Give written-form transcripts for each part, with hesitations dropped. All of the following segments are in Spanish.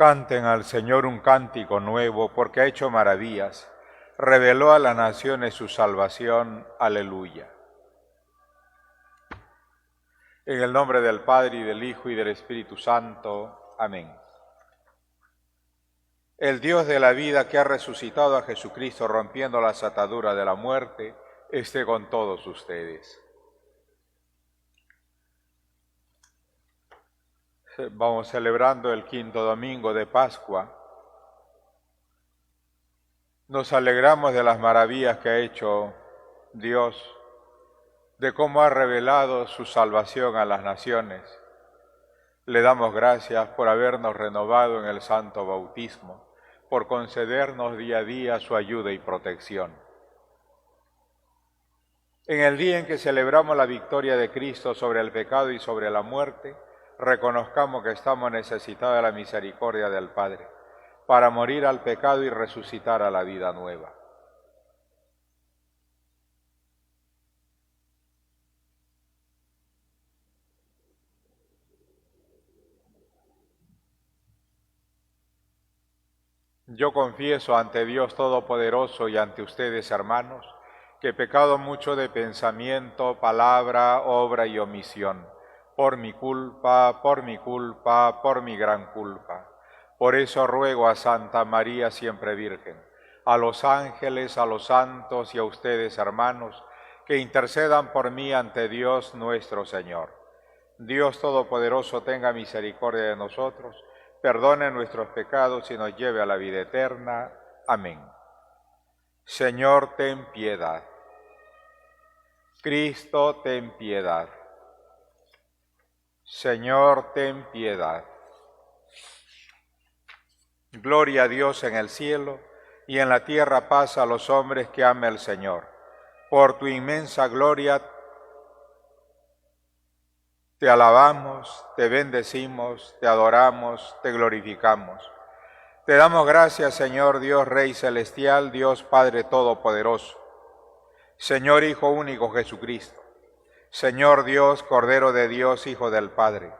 Canten al Señor un cántico nuevo, porque ha hecho maravillas. Reveló a las naciones su salvación. Aleluya. En el nombre del Padre, y del Hijo, y del Espíritu Santo. Amén. El Dios de la vida, que ha resucitado a Jesucristo rompiendo las ataduras de la muerte, esté con todos ustedes. Vamos celebrando el quinto domingo de Pascua. Nos alegramos de las maravillas que ha hecho Dios, de cómo ha revelado su salvación a las naciones. Le damos gracias por habernos renovado en el santo bautismo, por concedernos día a día su ayuda y protección. En el día en que celebramos la victoria de Cristo sobre el pecado y sobre la muerte, reconozcamos que estamos necesitados de la misericordia del Padre, para morir al pecado y resucitar a la vida nueva. Yo confieso ante Dios Todopoderoso y ante ustedes, hermanos, que he pecado mucho de pensamiento, palabra, obra y omisión, por mi culpa, por mi gran culpa. Por eso ruego a Santa María siempre Virgen, a los ángeles, a los santos y a ustedes, hermanos, que intercedan por mí ante Dios nuestro Señor. Dios Todopoderoso tenga misericordia de nosotros, perdone nuestros pecados y nos lleve a la vida eterna. Amén. Señor, ten piedad. Cristo, ten piedad. Señor, ten piedad. Gloria a Dios en el cielo, y en la tierra paz a los hombres que ama el Señor. Por tu inmensa gloria te alabamos, te bendecimos, te adoramos, te glorificamos. Te damos gracias, Señor Dios Rey Celestial, Dios Padre Todopoderoso, Señor Hijo único Jesucristo, Señor Dios, Cordero de Dios, Hijo del Padre.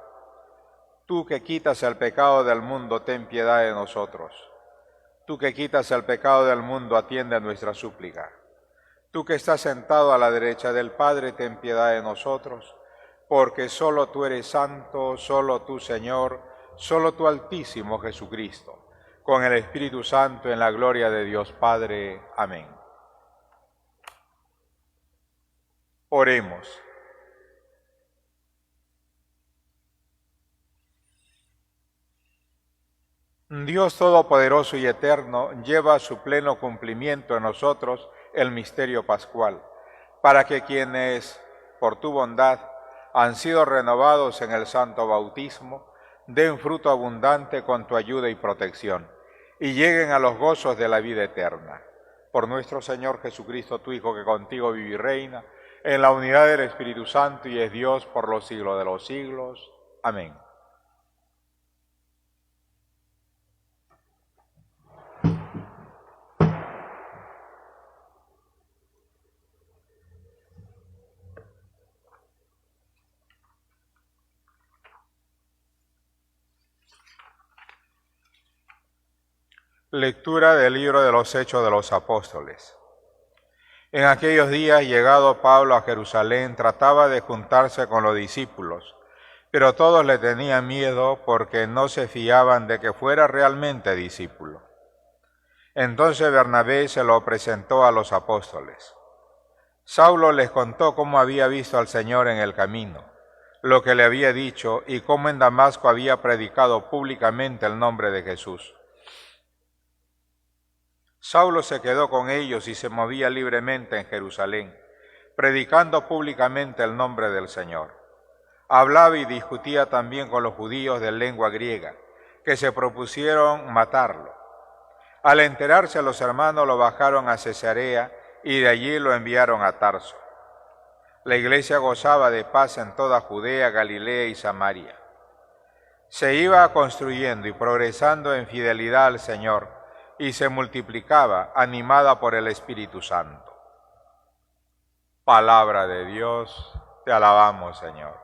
Tú que quitas el pecado del mundo, ten piedad de nosotros. Tú que quitas el pecado del mundo, atiende a nuestra súplica. Tú que estás sentado a la derecha del Padre, ten piedad de nosotros, porque solo tú eres santo, solo tú, Señor, solo tú, Altísimo Jesucristo, con el Espíritu Santo, en la gloria de Dios Padre. Amén. Oremos. Dios Todopoderoso y Eterno, lleva a su pleno cumplimiento en nosotros el misterio pascual, para que quienes, por tu bondad, han sido renovados en el santo bautismo, den fruto abundante con tu ayuda y protección, y lleguen a los gozos de la vida eterna. Por nuestro Señor Jesucristo, tu Hijo, que contigo vive y reina, en la unidad del Espíritu Santo, y es Dios por los siglos de los siglos. Amén. Lectura del libro de los Hechos de los Apóstoles. En aquellos días, llegado Pablo a Jerusalén, trataba de juntarse con los discípulos, pero todos le tenían miedo porque no se fiaban de que fuera realmente discípulo. Entonces Bernabé se lo presentó a los apóstoles. Saulo les contó cómo había visto al Señor en el camino, lo que le había dicho y cómo en Damasco había predicado públicamente el nombre de Jesús. Saulo se quedó con ellos y se movía libremente en Jerusalén, predicando públicamente el nombre del Señor. Hablaba y discutía también con los judíos de lengua griega, que se propusieron matarlo. Al enterarse, los hermanos lo bajaron a Cesarea y de allí lo enviaron a Tarso. La iglesia gozaba de paz en toda Judea, Galilea y Samaria. Se iba construyendo y progresando en fidelidad al Señor, y se multiplicaba, animada por el Espíritu Santo. Palabra de Dios, te alabamos, Señor.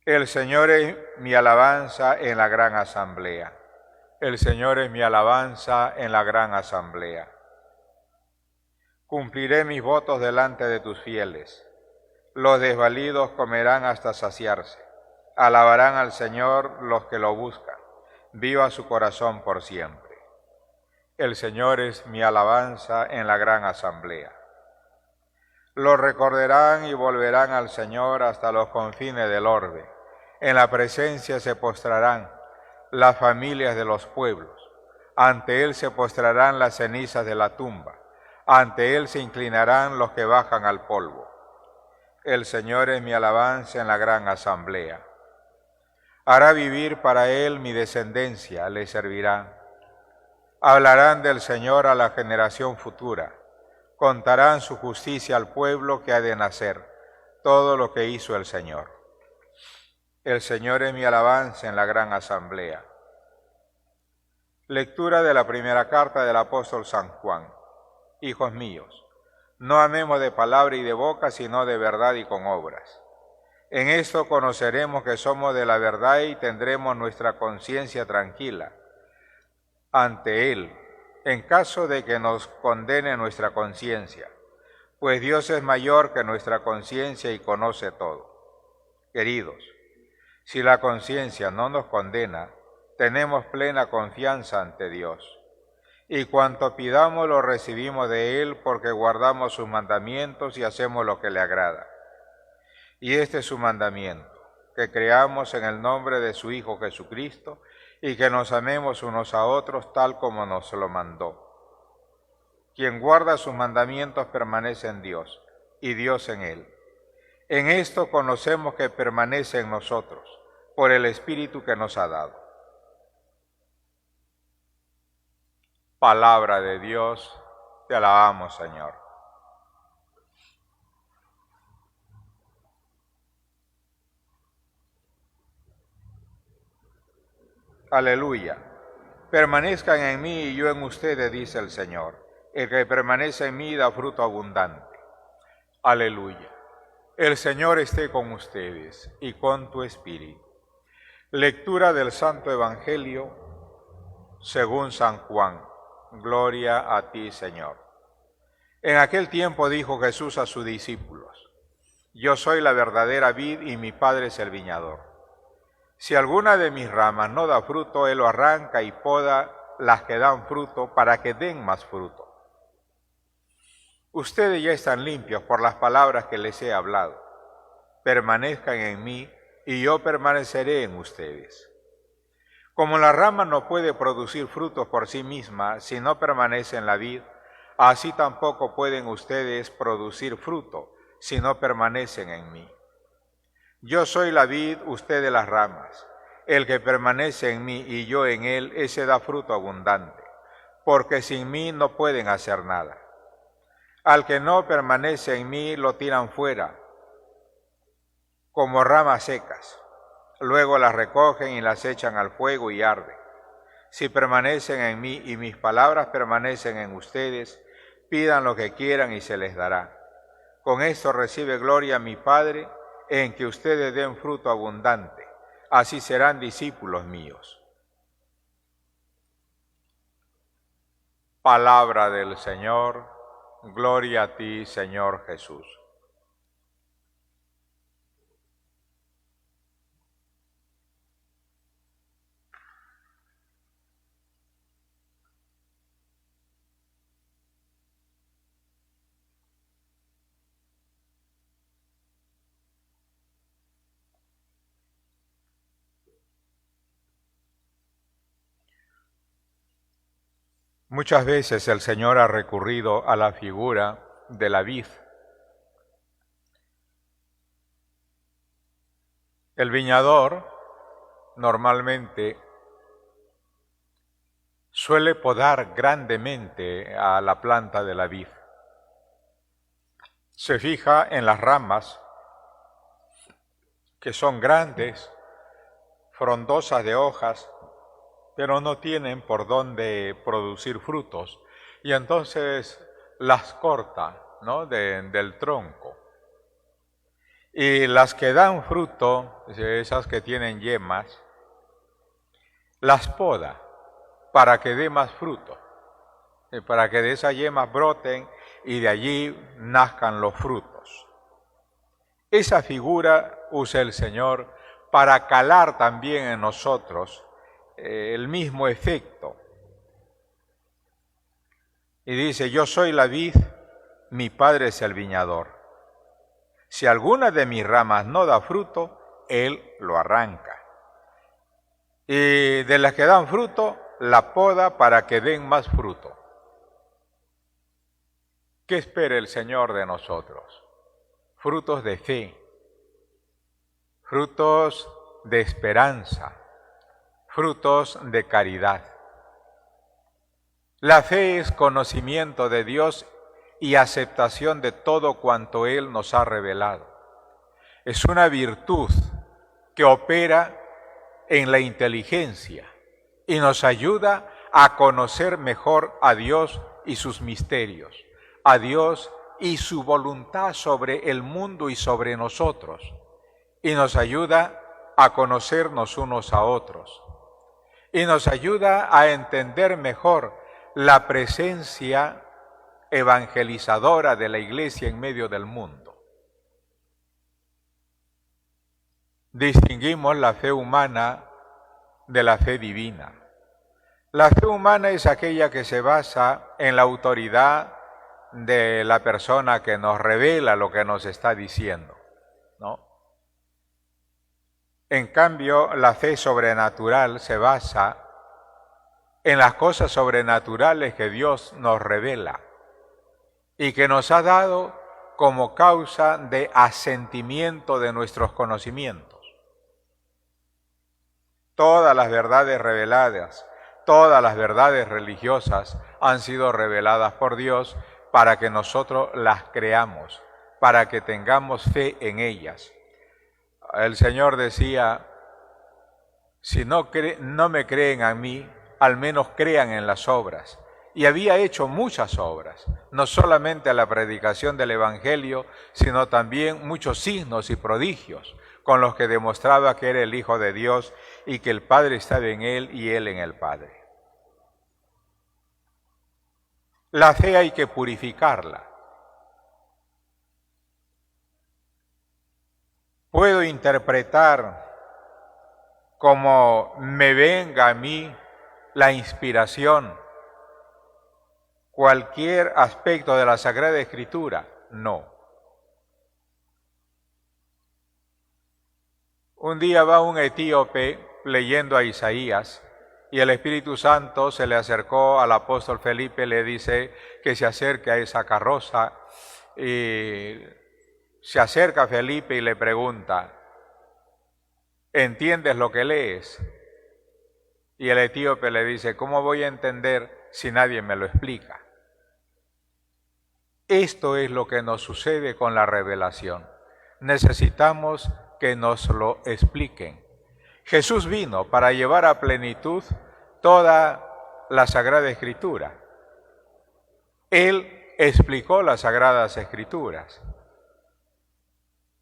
El Señor es mi alabanza en la gran asamblea. El Señor es mi alabanza en la gran asamblea. Cumpliré mis votos delante de tus fieles. Los desvalidos comerán hasta saciarse. Alabarán al Señor los que lo buscan. Viva su corazón por siempre. El Señor es mi alabanza en la gran asamblea. Lo recordarán y volverán al Señor hasta los confines del orbe. En la presencia se postrarán las familias de los pueblos. Ante Él se postrarán las cenizas de la tumba. Ante Él se inclinarán los que bajan al polvo. El Señor es mi alabanza en la gran asamblea. Hará vivir para Él mi descendencia, le servirá. Hablarán del Señor a la generación futura. Contarán su justicia al pueblo que ha de nacer, todo lo que hizo el Señor. El Señor es mi alabanza en la gran asamblea. Lectura de la primera carta del apóstol San Juan. Hijos míos, no amemos de palabra y de boca, sino de verdad y con obras. En esto conoceremos que somos de la verdad y tendremos nuestra conciencia tranquila ante Él, en caso de que nos condene nuestra conciencia, pues Dios es mayor que nuestra conciencia y conoce todo. Queridos, si la conciencia no nos condena, tenemos plena confianza ante Dios. Y cuanto pidamos lo recibimos de Él porque guardamos sus mandamientos y hacemos lo que le agrada. Y este es su mandamiento, que creamos en el nombre de su Hijo Jesucristo y que nos amemos unos a otros tal como nos lo mandó. Quien guarda sus mandamientos permanece en Dios y Dios en él. En esto conocemos que permanece en nosotros, por el Espíritu que nos ha dado. Palabra de Dios, te alabamos, Señor. Aleluya. Permanezcan en mí y yo en ustedes, dice el Señor. El que permanece en mí da fruto abundante. Aleluya. El Señor esté con ustedes y con tu espíritu. Lectura del Santo Evangelio según San Juan. Gloria a ti, Señor. En aquel tiempo dijo Jesús a sus discípulos: Yo soy la verdadera vid y mi Padre es el viñador. Si alguna de mis ramas no da fruto, Él lo arranca y poda las que dan fruto para que den más fruto. Ustedes ya están limpios por las palabras que les he hablado. Permanezcan en mí y yo permaneceré en ustedes. Como la rama no puede producir frutos por sí misma si no permanece en la vid, así tampoco pueden ustedes producir fruto si no permanecen en mí. Yo soy la vid, ustedes las ramas. El que permanece en mí y yo en él, ese da fruto abundante, porque sin mí no pueden hacer nada. Al que no permanece en mí lo tiran fuera, como ramas secas. Luego las recogen y las echan al fuego y arden. Si permanecen en mí y mis palabras permanecen en ustedes, pidan lo que quieran y se les dará. Con esto recibe gloria mi Padre, en que ustedes den fruto abundante. Así serán discípulos míos. Palabra del Señor. Gloria a ti, Señor Jesús. Muchas veces el Señor ha recurrido a la figura de la vid. El viñador normalmente suele podar grandemente a la planta de la vid. Se fija en las ramas, que son grandes, frondosas de hojas, pero no tienen por dónde producir frutos, y entonces las corta, ¿no?, del tronco. Y las que dan fruto, esas que tienen yemas, las poda para que dé más fruto, para que de esas yemas broten y de allí nazcan los frutos. Esa figura usa el Señor para calar también en nosotros el mismo efecto. Y dice, yo soy la vid, mi Padre es el viñador. Si alguna de mis ramas no da fruto, Él lo arranca. Y de las que dan fruto, la poda para que den más fruto. ¿Qué espera el Señor de nosotros? Frutos de fe, frutos de esperanza, frutos de caridad. La fe es conocimiento de Dios y aceptación de todo cuanto Él nos ha revelado. Es una virtud que opera en la inteligencia y nos ayuda a conocer mejor a Dios y sus misterios, a Dios y su voluntad sobre el mundo y sobre nosotros, y nos ayuda a conocernos unos a otros, y nos ayuda a entender mejor la presencia evangelizadora de la Iglesia en medio del mundo. Distinguimos la fe humana de la fe divina. La fe humana es aquella que se basa en la autoridad de la persona que nos revela lo que nos está diciendo, ¿no? En cambio, la fe sobrenatural se basa en las cosas sobrenaturales que Dios nos revela y que nos ha dado como causa de asentimiento de nuestros conocimientos. Todas las verdades reveladas, todas las verdades religiosas han sido reveladas por Dios para que nosotros las creamos, para que tengamos fe en ellas. El Señor decía, si no me creen a mí, al menos crean en las obras. Y había hecho muchas obras, no solamente la predicación del Evangelio, sino también muchos signos y prodigios, con los que demostraba que era el Hijo de Dios y que el Padre estaba en Él y Él en el Padre. La fe hay que purificarla. Puedo interpretar como me venga a mí la inspiración cualquier aspecto de la Sagrada Escritura. No. Un día va un etíope leyendo a Isaías y el Espíritu Santo se le acercó al apóstol Felipe, le dice que se acerque a esa carroza y se acerca a Felipe y le pregunta, ¿entiendes lo que lees? Y el etíope le dice, ¿cómo voy a entender si nadie me lo explica? Esto es lo que nos sucede con la revelación. Necesitamos que nos lo expliquen. Jesús vino para llevar a plenitud toda la Sagrada Escritura. Él explicó las Sagradas Escrituras.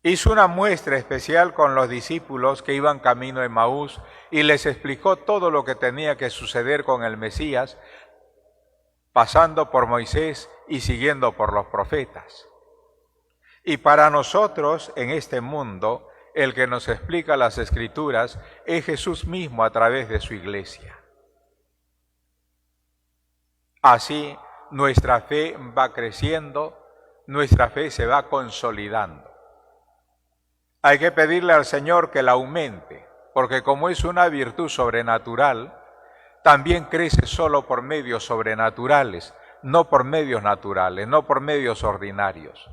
Hizo una muestra especial con los discípulos que iban camino a Emaús y les explicó todo lo que tenía que suceder con el Mesías, pasando por Moisés y siguiendo por los profetas. Y para nosotros en este mundo, el que nos explica las Escrituras es Jesús mismo a través de su Iglesia. Así nuestra fe va creciendo, nuestra fe se va consolidando. Hay que pedirle al Señor que la aumente, porque como es una virtud sobrenatural, también crece solo por medios sobrenaturales, no por medios naturales, no por medios ordinarios.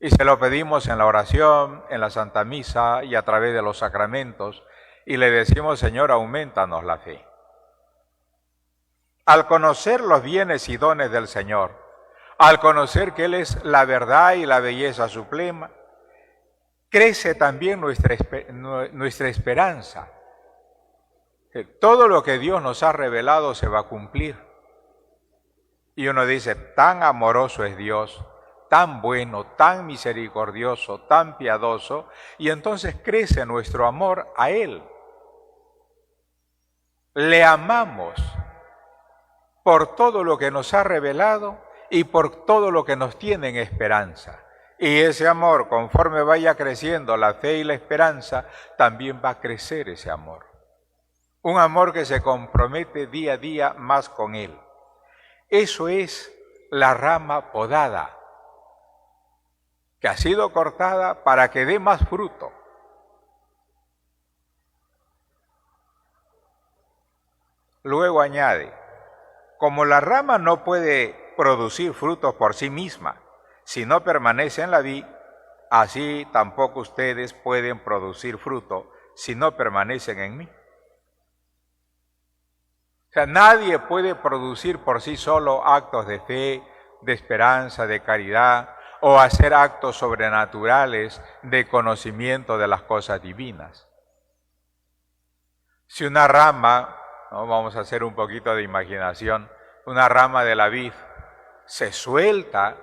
Y se lo pedimos en la oración, en la Santa Misa y a través de los sacramentos, y le decimos, Señor, aumentanos la fe. Al conocer los bienes y dones del Señor, al conocer que Él es la verdad y la belleza suprema, crece también nuestra esperanza. Que todo lo que Dios nos ha revelado se va a cumplir. Y uno dice, tan amoroso es Dios, tan bueno, tan misericordioso, tan piadoso, y entonces crece nuestro amor a Él. Le amamos por todo lo que nos ha revelado y por todo lo que nos tiene en esperanza. Y ese amor, conforme vaya creciendo la fe y la esperanza, también va a crecer ese amor. Un amor que se compromete día a día más con Él. Eso es la rama podada, que ha sido cortada para que dé más fruto. Luego añade, como la rama no puede producir frutos por sí misma, si no permanece en la vid, así tampoco ustedes pueden producir fruto si no permanecen en mí. O sea, nadie puede producir por sí solo actos de fe, de esperanza, de caridad, o hacer actos sobrenaturales de conocimiento de las cosas divinas. Si una rama, ¿no? Vamos a hacer un poquito de imaginación, una rama de la vid se suelta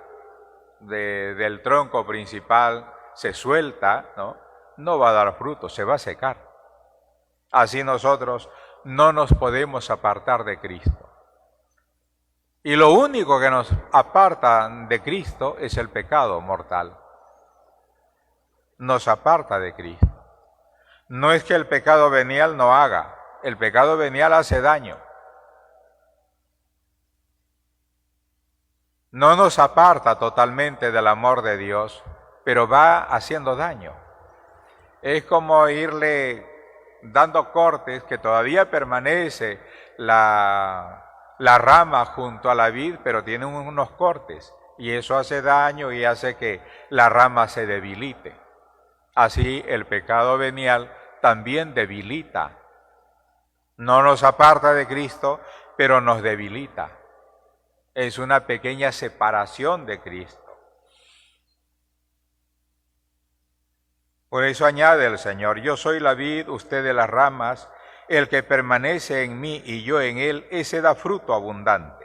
del tronco principal, se suelta, no va a dar fruto, se va a secar. Así nosotros no nos podemos apartar de Cristo. Y lo único que nos aparta de Cristo es el pecado mortal. Nos aparta de Cristo. No es que el pecado venial no haga, el pecado venial hace daño. No nos aparta totalmente del amor de Dios, pero va haciendo daño. Es como irle dando cortes, que todavía permanece la rama junto a la vid, pero tiene unos cortes, y eso hace daño y hace que la rama se debilite. Así el pecado venial también debilita. No nos aparta de Cristo, pero nos debilita. Es una pequeña separación de Cristo. Por eso añade el Señor, yo soy la vid, ustedes las ramas, el que permanece en mí y yo en él, ese da fruto abundante.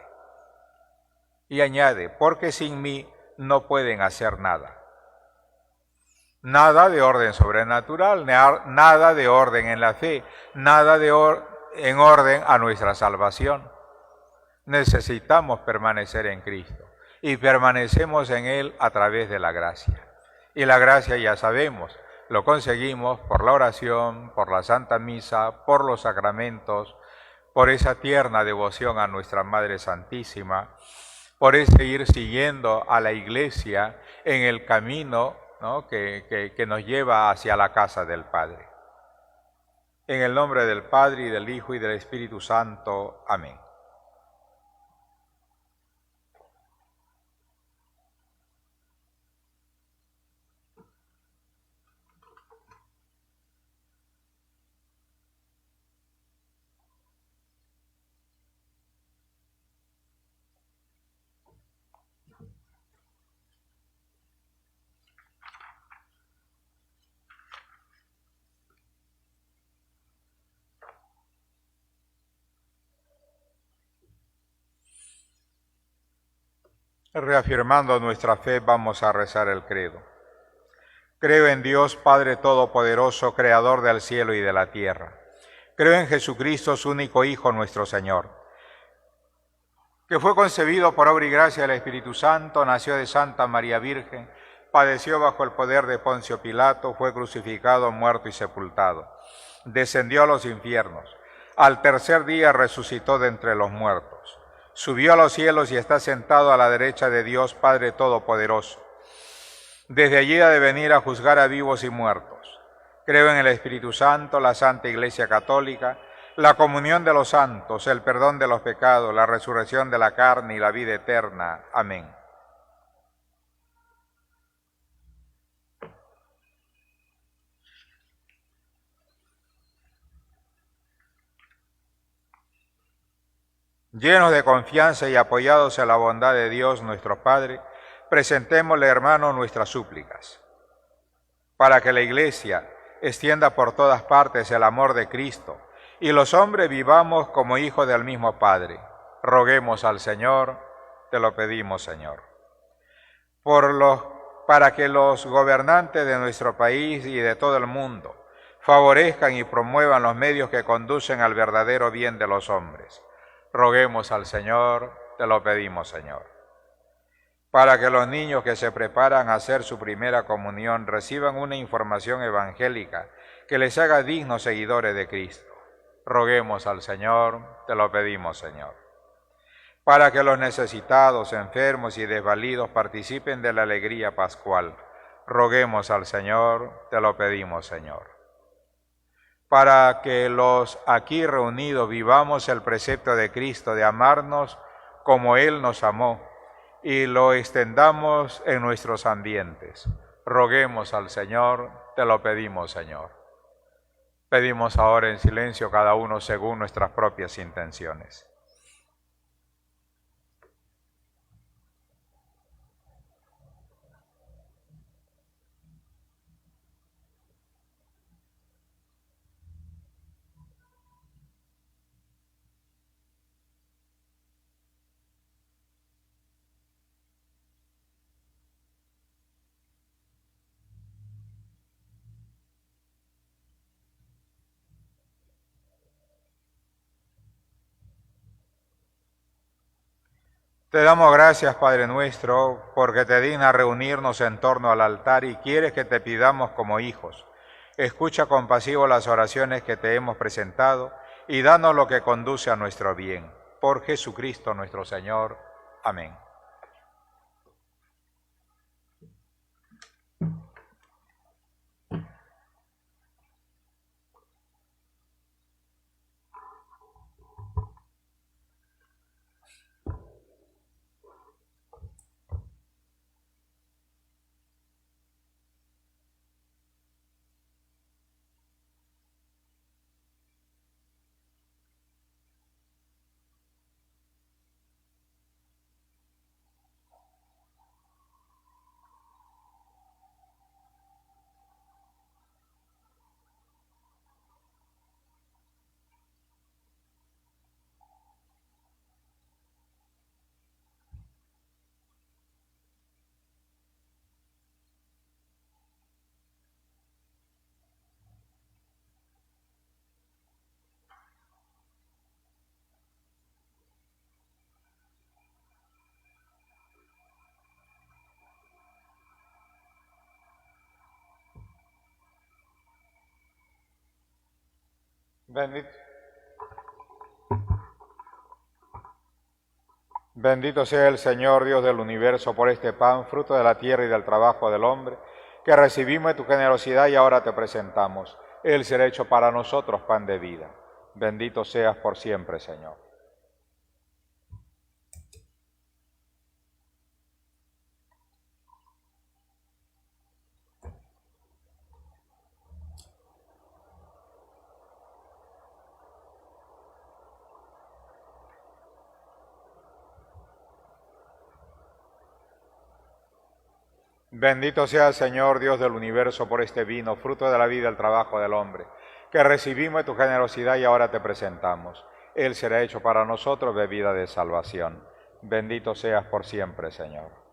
Y añade, porque sin mí no pueden hacer nada. Nada de orden sobrenatural, nada de orden en la fe, nada en orden a nuestra salvación. Necesitamos permanecer en Cristo y permanecemos en Él a través de la gracia. Y la gracia, ya sabemos, lo conseguimos por la oración, por la Santa Misa, por los sacramentos, por esa tierna devoción a nuestra Madre Santísima, por ese ir siguiendo a la Iglesia en el camino, ¿no? que nos lleva hacia la casa del Padre. En el nombre del Padre, y del Hijo, y del Espíritu Santo. Amén. Reafirmando nuestra fe, vamos a rezar el credo. Creo en Dios, Padre Todopoderoso, Creador del cielo y de la tierra. Creo en Jesucristo, su único Hijo, nuestro Señor, que fue concebido por obra y gracia del Espíritu Santo, nació de Santa María Virgen, padeció bajo el poder de Poncio Pilato, fue crucificado, muerto y sepultado. Descendió a los infiernos. Al tercer día resucitó de entre los muertos. Subió a los cielos y está sentado a la derecha de Dios Padre Todopoderoso. Desde allí ha de venir a juzgar a vivos y muertos. Creo en el Espíritu Santo, la Santa Iglesia Católica, la comunión de los santos, el perdón de los pecados, la resurrección de la carne y la vida eterna. Amén. Llenos de confianza y apoyados en la bondad de Dios nuestro Padre, presentémosle, hermanos, nuestras súplicas, para que la Iglesia extienda por todas partes el amor de Cristo y los hombres vivamos como hijos del mismo Padre. Roguemos al Señor, te lo pedimos, Señor. para que los gobernantes de nuestro país y de todo el mundo favorezcan y promuevan los medios que conducen al verdadero bien de los hombres. Roguemos al Señor, te lo pedimos, Señor. Para que los niños que se preparan a hacer su primera comunión reciban una información evangélica que les haga dignos seguidores de Cristo. Roguemos al Señor, te lo pedimos, Señor. Para que los necesitados, enfermos y desvalidos participen de la alegría pascual. Roguemos al Señor, te lo pedimos, Señor. Para que los aquí reunidos vivamos el precepto de Cristo de amarnos como Él nos amó y lo extendamos en nuestros ambientes. Roguemos al Señor, te lo pedimos, Señor. Pedimos ahora en silencio cada uno según nuestras propias intenciones. Te damos gracias, Padre nuestro, porque te dignas reunirnos en torno al altar y quieres que te pidamos como hijos. Escucha compasivo las oraciones que te hemos presentado y danos lo que conduce a nuestro bien. Por Jesucristo nuestro Señor. Amén. Bendito sea el Señor Dios del universo por este pan, fruto de la tierra y del trabajo del hombre, que recibimos de tu generosidad y ahora te presentamos. Él será hecho para nosotros pan de vida. Bendito seas por siempre, Señor. Bendito sea el Señor Dios del universo por este vino, fruto de la vida y el trabajo del hombre, que recibimos de tu generosidad y ahora te presentamos. Él será hecho para nosotros bebida de salvación. Bendito seas por siempre, Señor.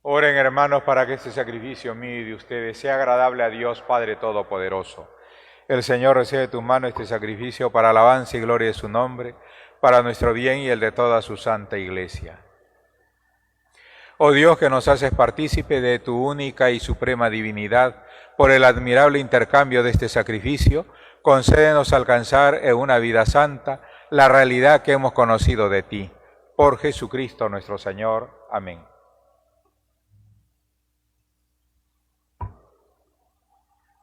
Oren, hermanos, para que este sacrificio mío y de ustedes sea agradable a Dios Padre Todopoderoso. El Señor recibe de tu mano este sacrificio para alabanza y gloria de su nombre, para nuestro bien y el de toda su santa Iglesia. Oh Dios, que nos haces partícipe de tu única y suprema divinidad, por el admirable intercambio de este sacrificio, concédenos alcanzar en una vida santa la realidad que hemos conocido de ti. Por Jesucristo nuestro Señor. Amén.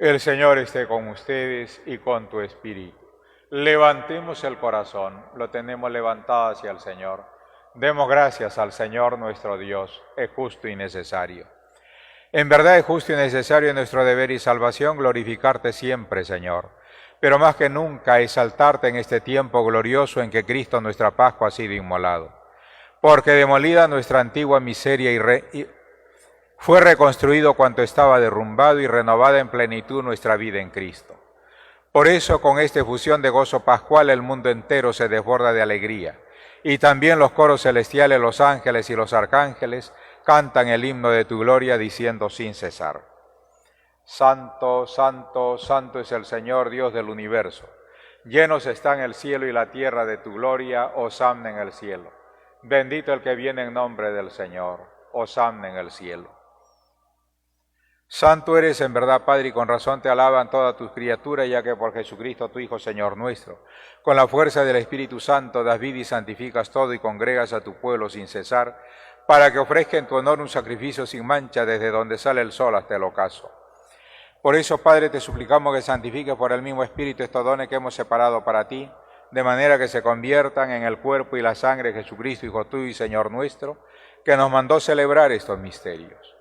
El Señor esté con ustedes y con tu espíritu. Levantemos el corazón, lo tenemos levantado hacia el Señor. Demos gracias al Señor nuestro Dios, es justo y necesario. En verdad es justo y necesario en nuestro deber y salvación glorificarte siempre, Señor, pero más que nunca exaltarte en este tiempo glorioso en que Cristo nuestra Pascua ha sido inmolado. Porque demolida nuestra antigua miseria y fue reconstruido cuanto estaba derrumbado y renovada en plenitud nuestra vida en Cristo. Por eso, con esta efusión de gozo pascual, el mundo entero se desborda de alegría, y también los coros celestiales, los ángeles y los arcángeles cantan el himno de tu gloria, diciendo sin cesar: Santo, santo, santo es el Señor Dios del universo. Llenos están el cielo y la tierra de tu gloria, hosanna en el cielo. Bendito el que viene en nombre del Señor, hosanna en el cielo. Santo eres en verdad, Padre, y con razón te alaban todas tus criaturas, ya que por Jesucristo, tu Hijo, Señor nuestro, con la fuerza del Espíritu Santo, das vida y santificas todo y congregas a tu pueblo sin cesar, para que ofrezca en tu honor un sacrificio sin mancha desde donde sale el sol hasta el ocaso. Por eso, Padre, te suplicamos que santifiques por el mismo Espíritu estos dones que hemos separado para ti, de manera que se conviertan en el cuerpo y la sangre de Jesucristo, Hijo tuyo y Señor nuestro, que nos mandó celebrar estos misterios.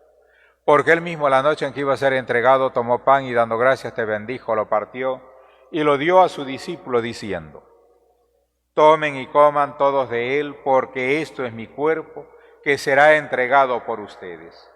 Porque él mismo, la noche en que iba a ser entregado, tomó pan y dando gracias te bendijo, lo partió y lo dio a su discípulo diciendo: Tomen y coman todos de él, porque esto es mi cuerpo, que será entregado por ustedes.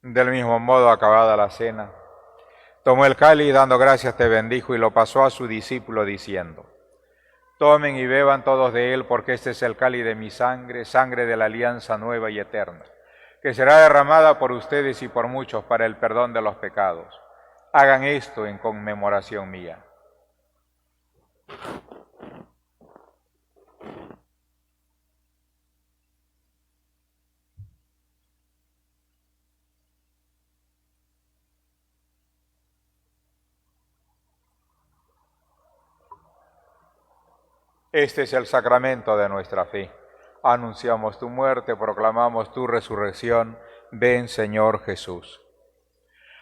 Del mismo modo, acabada la cena, tomó el cáliz y dando gracias te bendijo y lo pasó a su discípulo diciendo: Tomen y beban todos de él, porque este es el cáliz de mi sangre, sangre de la alianza nueva y eterna, que será derramada por ustedes y por muchos para el perdón de los pecados. Hagan esto en conmemoración mía. Este es el sacramento de nuestra fe. Anunciamos tu muerte, proclamamos tu resurrección. Ven, Señor Jesús.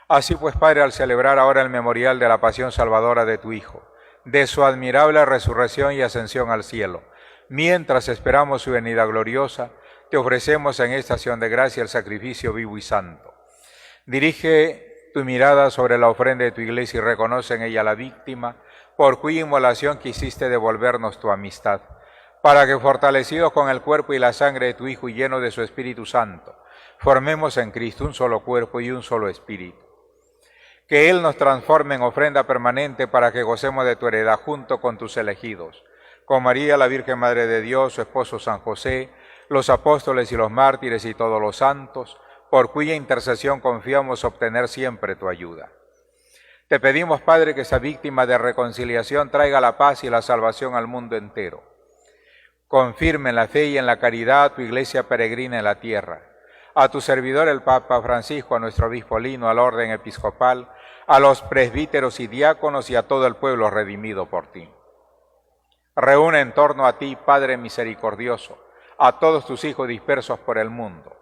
Así pues, Padre, al celebrar ahora el memorial de la pasión salvadora de tu Hijo, de su admirable resurrección y ascensión al cielo, mientras esperamos su venida gloriosa, te ofrecemos en esta acción de gracia el sacrificio vivo y santo. Dirige tu mirada sobre la ofrenda de tu iglesia y reconoce en ella la víctima, por cuya inmolación quisiste devolvernos tu amistad, para que fortalecidos con el cuerpo y la sangre de tu Hijo y llenos de su Espíritu Santo, formemos en Cristo un solo cuerpo y un solo espíritu. Que Él nos transforme en ofrenda permanente para que gocemos de tu heredad junto con tus elegidos, con María, la Virgen Madre de Dios, su esposo San José, los apóstoles y los mártires y todos los santos, por cuya intercesión confiamos obtener siempre tu ayuda. Te pedimos, Padre, que esa víctima de reconciliación traiga la paz y la salvación al mundo entero. Confirme en la fe y en la caridad tu iglesia peregrina en la tierra. A tu servidor el Papa Francisco, a nuestro obispo Lino, al orden episcopal, a los presbíteros y diáconos y a todo el pueblo redimido por ti. Reúne en torno a ti, Padre misericordioso, a todos tus hijos dispersos por el mundo,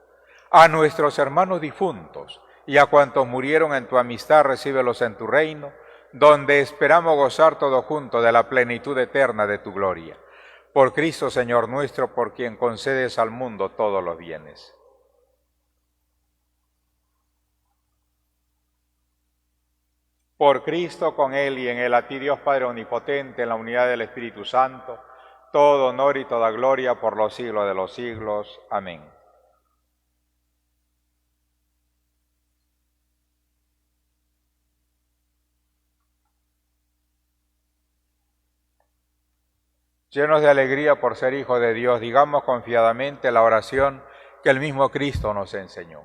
a nuestros hermanos difuntos, y a cuantos murieron en tu amistad, recíbelos en tu reino, donde esperamos gozar todos juntos de la plenitud eterna de tu gloria. Por Cristo, Señor nuestro, por quien concedes al mundo todos los bienes. Por Cristo, con Él y en Él, a ti Dios Padre Omnipotente, en la unidad del Espíritu Santo, todo honor y toda gloria por los siglos de los siglos. Amén. Llenos de alegría por ser hijos de Dios, digamos confiadamente la oración que el mismo Cristo nos enseñó.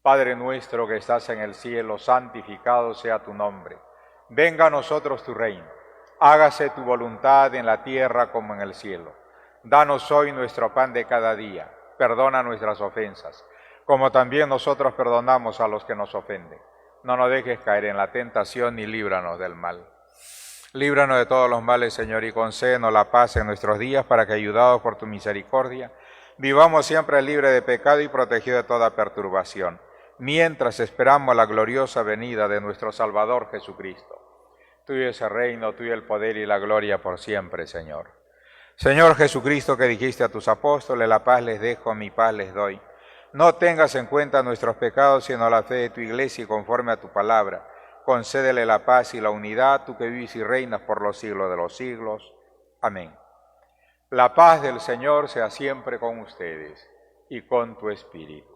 Padre nuestro que estás en el cielo, santificado sea tu nombre. Venga a nosotros tu reino. Hágase tu voluntad en la tierra como en el cielo. Danos hoy nuestro pan de cada día. Perdona nuestras ofensas, como también nosotros perdonamos a los que nos ofenden. No nos dejes caer en la tentación y líbranos del mal. Líbranos de todos los males, Señor, y concédenos la paz en nuestros días, para que, ayudados por tu misericordia, vivamos siempre libre de pecado y protegido de toda perturbación, mientras esperamos la gloriosa venida de nuestro Salvador Jesucristo. Tuyo es el reino, tuyo el poder y la gloria por siempre, Señor. Señor Jesucristo, que dijiste a tus apóstoles, la paz les dejo, mi paz les doy. No tengas en cuenta nuestros pecados, sino la fe de tu Iglesia, y conforme a tu palabra, concédele la paz y la unidad, tú que vives y reinas por los siglos de los siglos. Amén. La paz del Señor sea siempre con ustedes y con tu espíritu.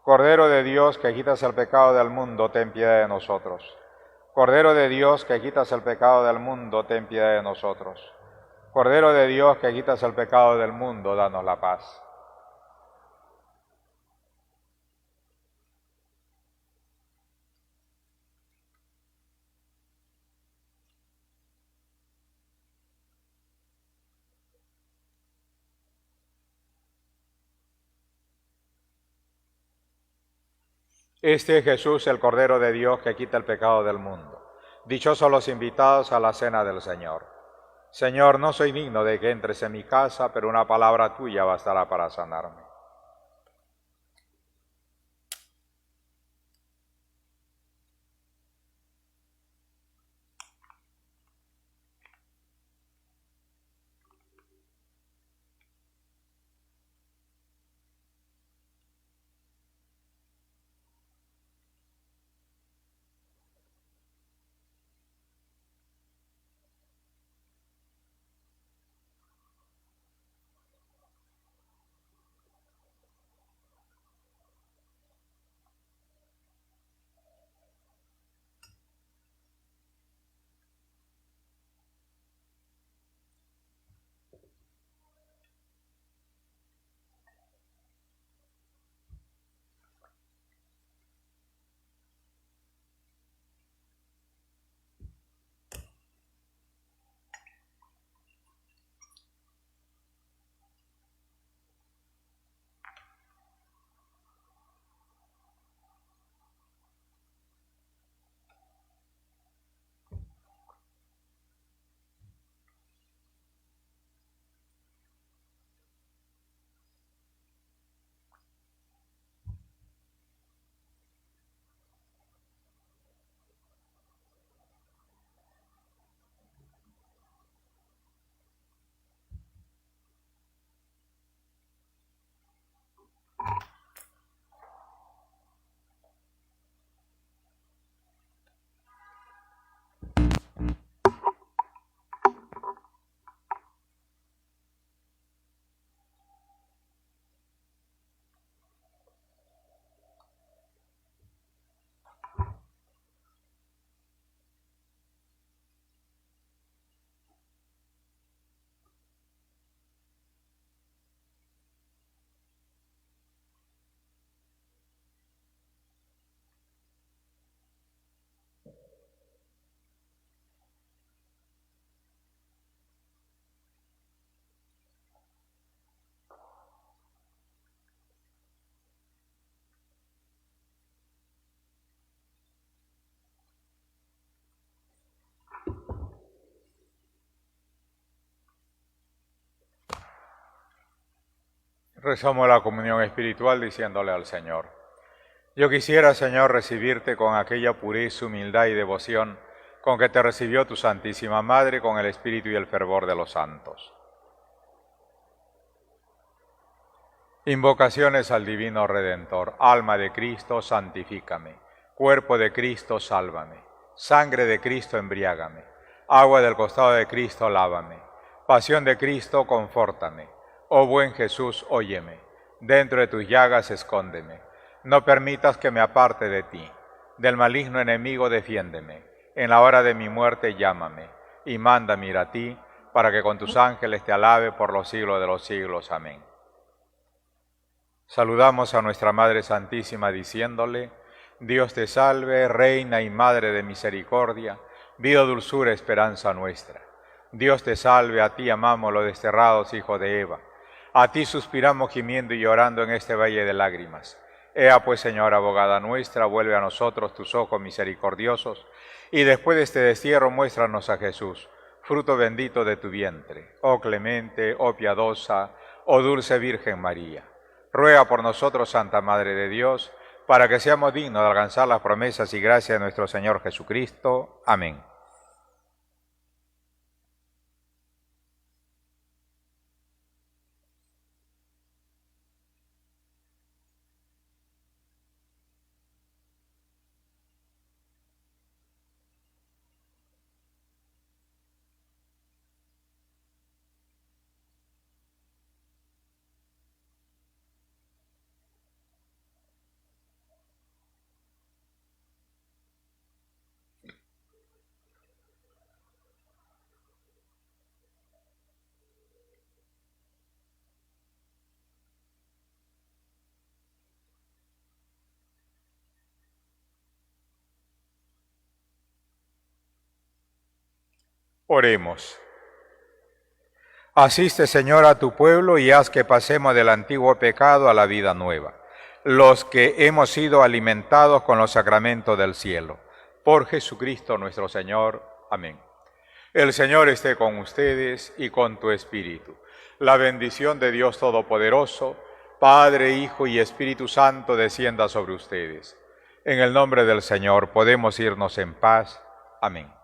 Cordero de Dios, que quitas el pecado del mundo, ten piedad de nosotros. Cordero de Dios, que quitas el pecado del mundo, ten piedad de nosotros. Cordero de Dios, que quitas el pecado del mundo, danos la paz. Este es Jesús, el Cordero de Dios, que quita el pecado del mundo. Dichosos los invitados a la cena del Señor. Señor, no soy digno de que entres en mi casa, pero una palabra tuya bastará para sanarme. Rezamos la comunión espiritual diciéndole al Señor: yo quisiera, Señor, recibirte con aquella pureza, humildad y devoción con que te recibió tu Santísima Madre, con el espíritu y el fervor de los santos. Invocaciones al Divino Redentor. Alma de Cristo, santifícame. Cuerpo de Cristo, sálvame. Sangre de Cristo, embriágame. Agua del costado de Cristo, lávame. Pasión de Cristo, confórtame. Oh buen Jesús, óyeme. Dentro de tus llagas, escóndeme. No permitas que me aparte de ti. Del maligno enemigo, defiéndeme. En la hora de mi muerte, llámame. Y mándame ir a ti, para que con tus ángeles te alabe por los siglos de los siglos. Amén. Saludamos a nuestra Madre Santísima diciéndole: Dios te salve, Reina y Madre de misericordia, vida, dulzura, esperanza nuestra. Dios te salve, a ti amamos los desterrados hijos de Eva. A ti suspiramos gimiendo y llorando en este valle de lágrimas. Ea pues, Señora, abogada nuestra, vuelve a nosotros tus ojos misericordiosos, y después de este destierro muéstranos a Jesús, fruto bendito de tu vientre. Oh clemente, oh piadosa, oh dulce Virgen María. Ruega por nosotros, Santa Madre de Dios, para que seamos dignos de alcanzar las promesas y gracias de nuestro Señor Jesucristo. Amén. Oremos. Asiste, Señor, a tu pueblo y haz que pasemos del antiguo pecado a la vida nueva, los que hemos sido alimentados con los sacramentos del cielo. Por Jesucristo nuestro Señor. Amén. El Señor esté con ustedes y con tu espíritu. La bendición de Dios Todopoderoso, Padre, Hijo y Espíritu Santo, descienda sobre ustedes. En el nombre del Señor podemos irnos en paz. Amén.